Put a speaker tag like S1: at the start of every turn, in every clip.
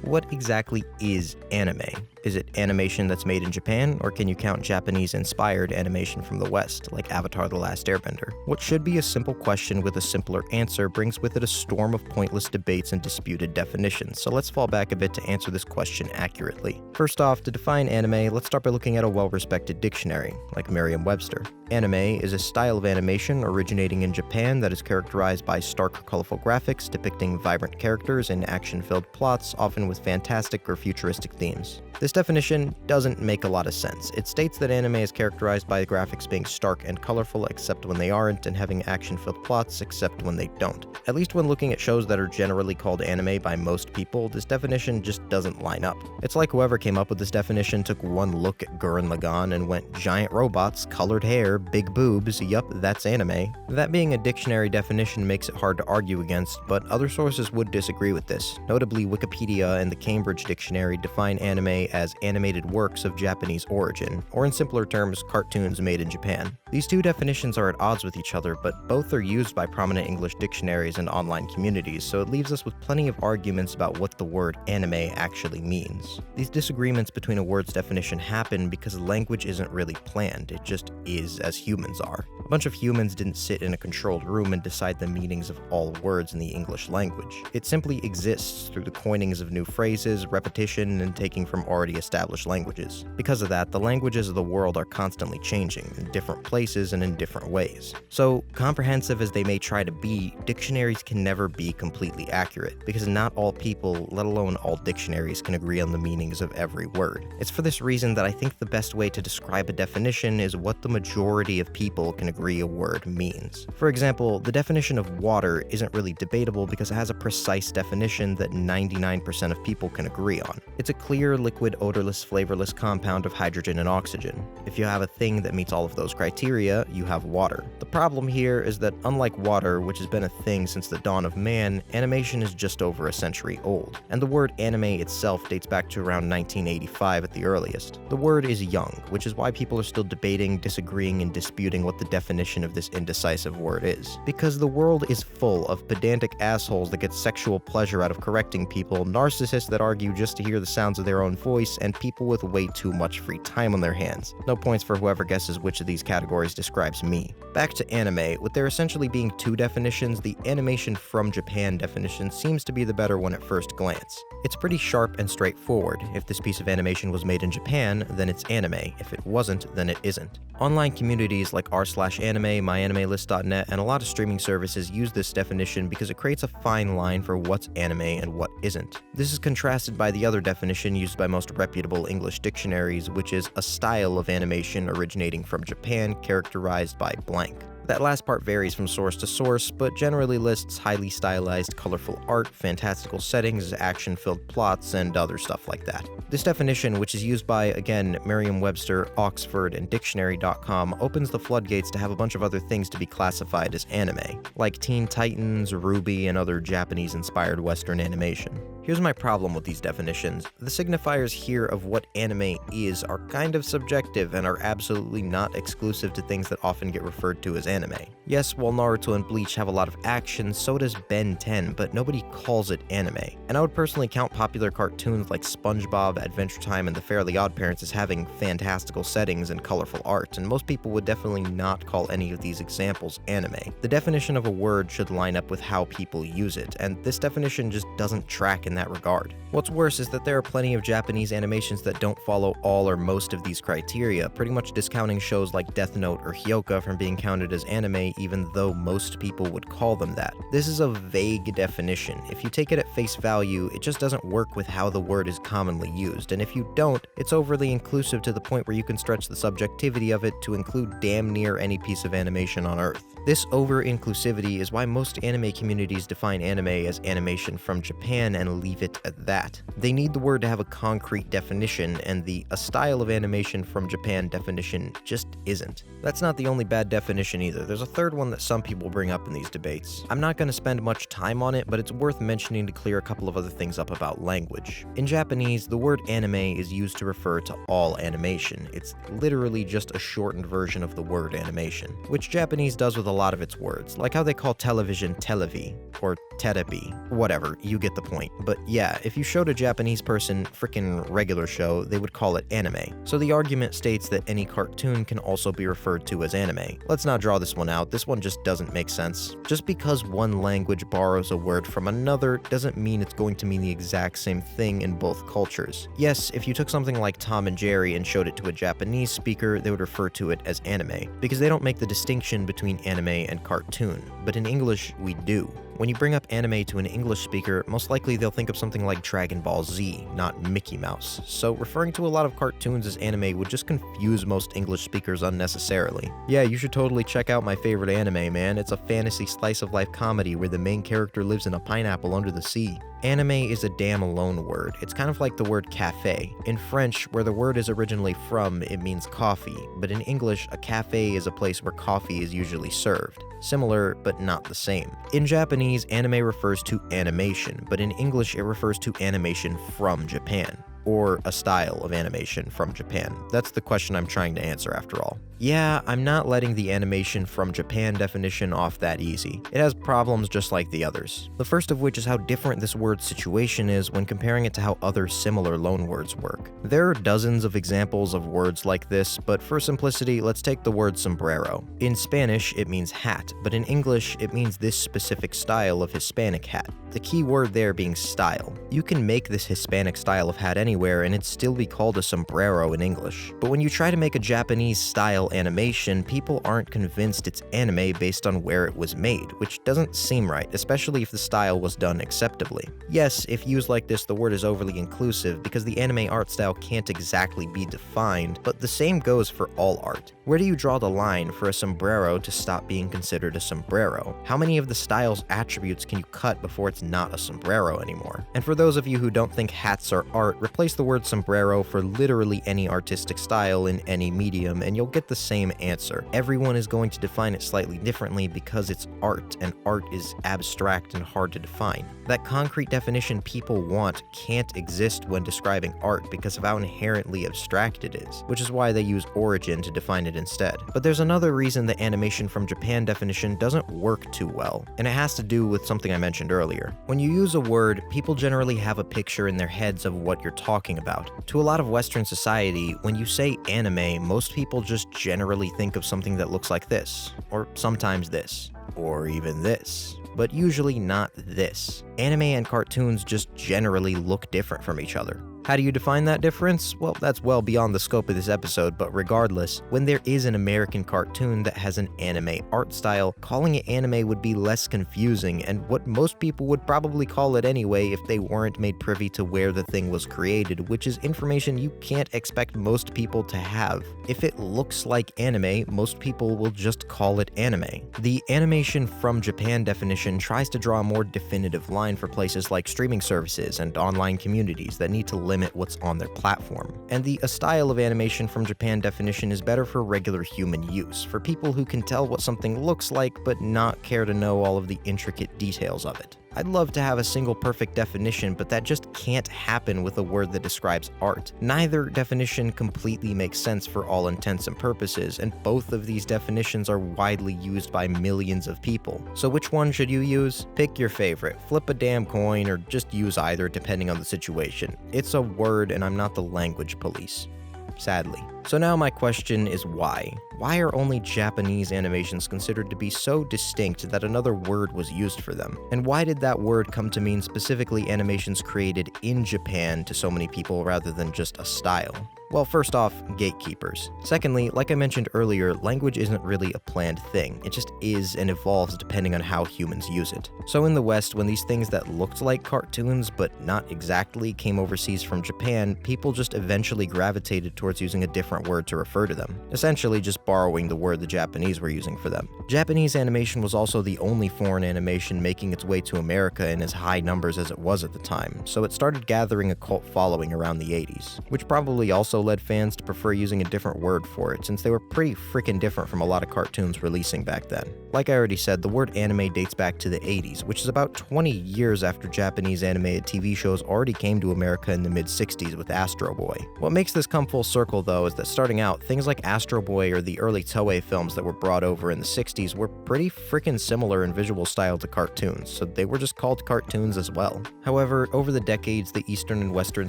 S1: What exactly is anime? Is it animation that's made in Japan, or can you count Japanese-inspired animation from the West, like Avatar: The Last Airbender? What should be a simple question with a simpler answer brings with it a storm of pointless debates and disputed definitions, so let's fall back a bit to answer this question accurately. First off, to define anime, let's start by looking at a well-respected dictionary, like Merriam-Webster. Anime is a style of animation originating in Japan that is characterized by stark, colorful graphics depicting vibrant characters and action-filled plots, often with fantastic or futuristic themes. This definition doesn't make a lot of sense. It states that anime is characterized by the graphics being stark and colorful except when they aren't, and having action-filled plots except when they don't. At least when looking at shows that are generally called anime by most people, this definition just doesn't line up. It's like whoever came up with this definition took one look at Gurren Lagann and went, giant robots, colored hair, big boobs, yup, that's anime. That being a dictionary definition makes it hard to argue against, but other sources would disagree with this. Notably, Wikipedia and the Cambridge Dictionary define anime as animated works of Japanese origin, or in simpler terms, cartoons made in Japan. These two definitions are at odds with each other, but both are used by prominent English dictionaries and online communities, so it leaves us with plenty of arguments about what the word anime actually means. These disagreements between a word's definition happen because language isn't really planned, it just is as humans are. A bunch of humans didn't sit in a controlled room and decide the meanings of all words in the English language. It simply exists through the coinings of new phrases, repetition, and taking from already established languages. Because of that, the languages of the world are constantly changing, in different places and in different ways. So, comprehensive as they may try to be, dictionaries can never be completely accurate, because not all people, let alone all dictionaries, can agree on the meanings of every word. It's for this reason that I think the best way to describe a definition is what the majority of people can agree a word means. For example, the definition of water isn't really debatable because it has a precise definition that 99% of people can agree on. It's a clear, liquid, odorless, flavorless compound of hydrogen and oxygen. If you have a thing that meets all of those criteria, you have water. The problem here is that unlike water, which has been a thing since the dawn of man, animation is just over a century old, and the word anime itself dates back to around 1985 at the earliest. The word is young, which is why people are still debating, disagreeing, and disputing what the definition of this indecisive word is. Because the world is full of pedantic assholes that get sexual pleasure out of correcting people, narcissists that argue just to hear the sounds of their own voice, and people with way too much free time on their hands. No points for whoever guesses which of these categories describes me. Back to anime, with there essentially being two definitions, the animation from Japan definition seems to be the better one at first glance. It's pretty sharp and straightforward. If this piece of animation was made in Japan, then it's anime. If it wasn't, then it isn't. Online communities like r/anime, myanimelist.net, and a lot of streaming services use this definition because it creates a fine line for what's anime and what isn't. This is contrasted by the other definition used by most reputable English dictionaries, which is a style of animation originating from Japan characterized by blank. That last part varies from source to source, but generally lists highly stylized, colorful art, fantastical settings, action-filled plots, and other stuff like that. This definition, which is used by, again, Merriam-Webster, Oxford, and Dictionary.com, opens the floodgates to have a bunch of other things to be classified as anime, like Teen Titans, Ruby, and other Japanese-inspired Western animation. Here's my problem with these definitions. The signifiers here of what anime is are kind of subjective and are absolutely not exclusive to things that often get referred to as anime. Yes, while Naruto and Bleach have a lot of action, so does Ben 10, but nobody calls it anime. And I would personally count popular cartoons like SpongeBob, Adventure Time, and The Fairly OddParents as having fantastical settings and colorful art, and most people would definitely not call any of these examples anime. The definition of a word should line up with how people use it, and this definition just doesn't track in that regard. What's worse is that there are plenty of Japanese animations that don't follow all or most of these criteria, pretty much discounting shows like Death Note or Hyoka from being counted as anime even though most people would call them that. This is a vague definition. If you take it at face value, it just doesn't work with how the word is commonly used, and if you don't, it's overly inclusive to the point where you can stretch the subjectivity of it to include damn near any piece of animation on Earth. This over-inclusivity is why most anime communities define anime as animation from Japan and leave it at that. They need the word to have a concrete definition, and a style of animation from Japan definition just isn't. That's not the only bad definition either. There's a third one that some people bring up in these debates. I'm not going to spend much time on it, but it's worth mentioning to clear a couple of other things up about language. In Japanese, the word anime is used to refer to all animation. It's literally just a shortened version of the word animation, which Japanese does with a lot of its words, like how they call television televi, or Terebi. Whatever, you get the point. But yeah, if you showed a Japanese person frickin' regular show, they would call it anime. So the argument states that any cartoon can also be referred to as anime. Let's not draw this one out, this one just doesn't make sense. Just because one language borrows a word from another doesn't mean it's going to mean the exact same thing in both cultures. Yes, if you took something like Tom and Jerry and showed it to a Japanese speaker, they would refer to it as anime, because they don't make the distinction between anime and cartoon, but in English, we do. When you bring up anime to an English speaker, most likely they'll think of something like Dragon Ball Z, not Mickey Mouse. So referring to a lot of cartoons as anime would just confuse most English speakers unnecessarily. Yeah, you should totally check out my favorite anime, man. It's a fantasy slice-of-life comedy where the main character lives in a pineapple under the sea. Anime is a damn alone word. It's kind of like the word cafe. In French, where the word is originally from, it means coffee, but in English, a cafe is a place where coffee is usually served. Similar, but not the same. In Japanese, anime refers to animation, but in English, it refers to animation from Japan, or a style of animation from Japan. That's the question I'm trying to answer after all. Yeah, I'm not letting the animation from Japan definition off that easy. It has problems just like the others. The first of which is how different this word's situation is when comparing it to how other similar loanwords work. There are dozens of examples of words like this, but for simplicity, let's take the word sombrero. In Spanish, it means hat, but in English, it means this specific style of Hispanic hat. The key word there being style. You can make this Hispanic style of hat anywhere and it'd still be called a sombrero in English. But when you try to make a Japanese style animation, people aren't convinced it's anime based on where it was made, which doesn't seem right, especially if the style was done acceptably. Yes, if used like this, the word is overly inclusive because the anime art style can't exactly be defined, but the same goes for all art. Where do you draw the line for a sombrero to stop being considered a sombrero? How many of the style's attributes can you cut before it's not a sombrero anymore? And for those of you who don't think hats are art, replace the word sombrero for literally any artistic style in any medium and you'll get the same answer. Everyone is going to define it slightly differently because it's art, and art is abstract and hard to define. That concrete definition people want can't exist when describing art because of how inherently abstract it is, which is why they use origin to define it instead. But there's another reason the animation from Japan definition doesn't work too well, and it has to do with something I mentioned earlier. When you use a word, people generally have a picture in their heads of what you're talking about. To a lot of Western society, when you say anime, most people just generally think of something that looks like this, or sometimes this, or even this, but usually not this. Anime and cartoons just generally look different from each other. How do you define that difference? Well, that's well beyond the scope of this episode, but regardless, when there is an American cartoon that has an anime art style, calling it anime would be less confusing and what most people would probably call it anyway if they weren't made privy to where the thing was created, which is information you can't expect most people to have. If it looks like anime, most people will just call it anime. The animation from Japan definition tries to draw a more definitive line for places like streaming services and online communities that need to limit what's on their platform. And the style of animation from Japan definition is better for regular human use, for people who can tell what something looks like but not care to know all of the intricate details of it. I'd love to have a single perfect definition, but that just can't happen with a word that describes art. Neither definition completely makes sense for all intents and purposes, and both of these definitions are widely used by millions of people. So which one should you use? Pick your favorite, flip a damn coin, or just use either depending on the situation. It's a word and I'm not the language police. Sadly. So now my question is why? Why are only Japanese animations considered to be so distinct that another word was used for them? And why did that word come to mean specifically animations created in Japan to so many people rather than just a style? Well, first off, gatekeepers. Secondly, like I mentioned earlier, language isn't really a planned thing. It just is and evolves depending on how humans use it. So in the West, when these things that looked like cartoons but not exactly came overseas from Japan, people just eventually gravitated towards using a different word to refer to them, essentially just borrowing the word the Japanese were using for them. Japanese animation was also the only foreign animation making its way to America in as high numbers as it was at the time, so it started gathering a cult following around the 80s, which probably also led fans to prefer using a different word for it, since they were pretty freaking different from a lot of cartoons releasing back then. Like I already said, the word anime dates back to the 80s, which is about 20 years after Japanese animated TV shows already came to America in the mid-60s with Astro Boy. What makes this come full circle, though, is that starting out, things like Astro Boy or the early Toei films that were brought over in the 60s were pretty freaking similar in visual style to cartoons, so they were just called cartoons as well. However, over the decades, the Eastern and Western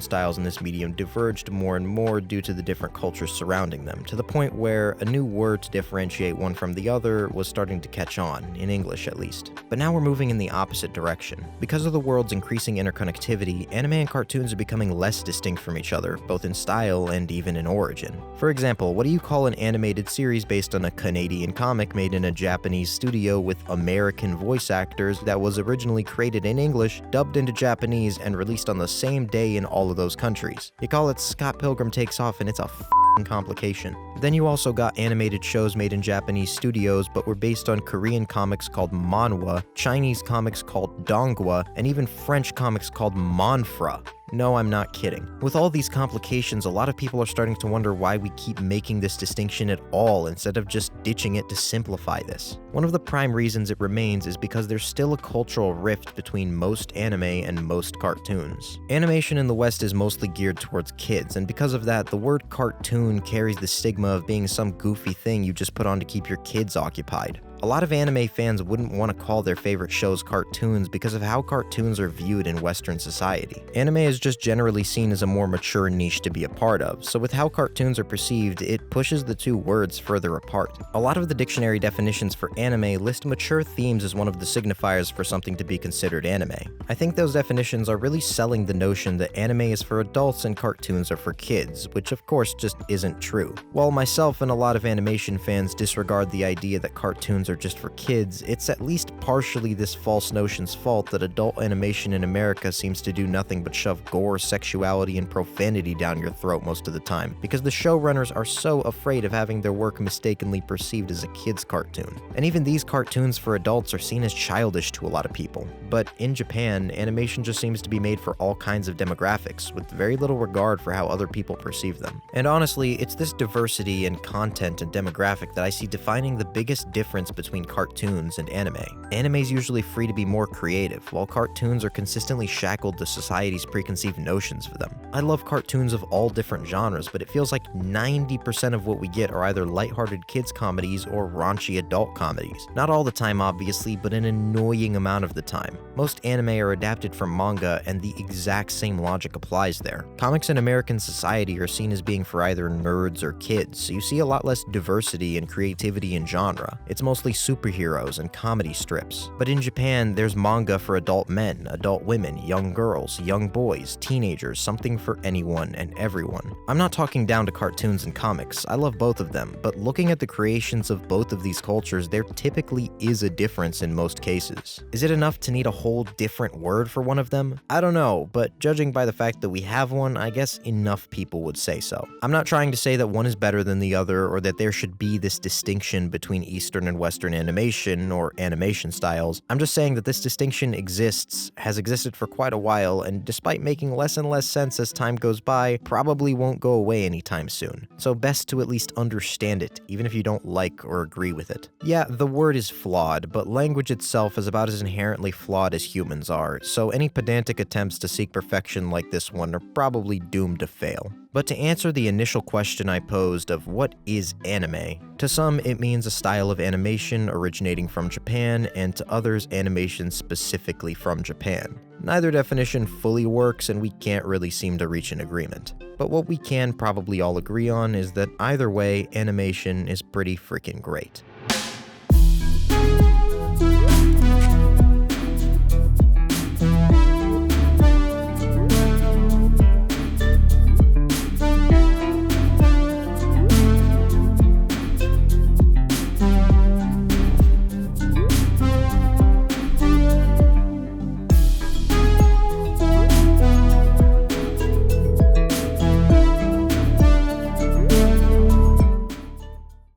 S1: styles in this medium diverged more and more due to the different cultures surrounding them, to the point where a new word to differentiate one from the other was starting to catch on, in English at least. But now we're moving in the opposite direction. Because of the world's increasing interconnectivity, anime and cartoons are becoming less distinct from each other, both in style and even in origin. For example, what do you call an animated series based on a Canadian comic made in a Japanese studio with American voice actors that was originally created in English, dubbed into Japanese, and released on the same day in all of those countries? You call it Scott Pilgrim Takes Off, and it's a complication. Then you also got animated shows made in Japanese studios but were based on Korean comics called manhwa, Chinese comics called donghua, and even French comics called manfra. No, I'm not kidding. With all these complications, a lot of people are starting to wonder why we keep making this distinction at all instead of just ditching it to simplify this. One of the prime reasons it remains is because there's still a cultural rift between most anime and most cartoons. Animation in the West is mostly geared towards kids, and because of that, the word cartoon carries the stigma of being some goofy thing you just put on to keep your kids occupied. A lot of anime fans wouldn't want to call their favorite shows cartoons because of how cartoons are viewed in Western society. Anime is just generally seen as a more mature niche to be a part of, so with how cartoons are perceived, it pushes the two words further apart. A lot of the dictionary definitions for anime list mature themes as one of the signifiers for something to be considered anime. I think those definitions are really selling the notion that anime is for adults and cartoons are for kids, which of course just isn't true. While myself and a lot of animation fans disregard the idea that cartoons are just for kids, it's at least partially this false notion's fault that adult animation in America seems to do nothing but shove gore, sexuality, and profanity down your throat most of the time, because the showrunners are so afraid of having their work mistakenly perceived as a kid's cartoon. And even these cartoons for adults are seen as childish to a lot of people. But in Japan, animation just seems to be made for all kinds of demographics, with very little regard for how other people perceive them. And honestly, it's this diversity in content and demographic that I see defining the biggest difference between cartoons and anime. Anime is usually free to be more creative, while cartoons are consistently shackled to society's preconceived notions for them. I love cartoons of all different genres, but it feels like 90% of what we get are either lighthearted kids comedies or raunchy adult comedies. Not all the time, obviously, but an annoying amount of the time. Most anime are adapted from manga, and the exact same logic applies there. Comics in American society are seen as being for either nerds or kids, so you see a lot less diversity and creativity in genre. It's mostly superheroes and comedy strips. But in Japan, there's manga for adult men, adult women, young girls, young boys, teenagers, something for anyone and everyone. I'm not talking down to cartoons and comics, I love both of them, but looking at the creations of both of these cultures, there typically is a difference in most cases. Is it enough to need a whole different word for one of them? I don't know, but judging by the fact that we have one, I guess enough people would say so. I'm not trying to say that one is better than the other or that there should be this distinction between Eastern and Western animation or animation styles. I'm just saying that this distinction has existed for quite a while, and despite making less and less sense as time goes by, probably won't go away anytime soon. So best to at least understand it, even if you don't like or agree with it. Yeah, the word is flawed, but language itself is about as inherently flawed as humans are, so any pedantic attempts to seek perfection like this one are probably doomed to fail. But to answer the initial question I posed of what is anime, to some it means a style of animation originating from Japan, and to others animation specifically from Japan. Neither definition fully works, and we can't really seem to reach an agreement. But what we can probably all agree on is that either way, animation is pretty freaking great.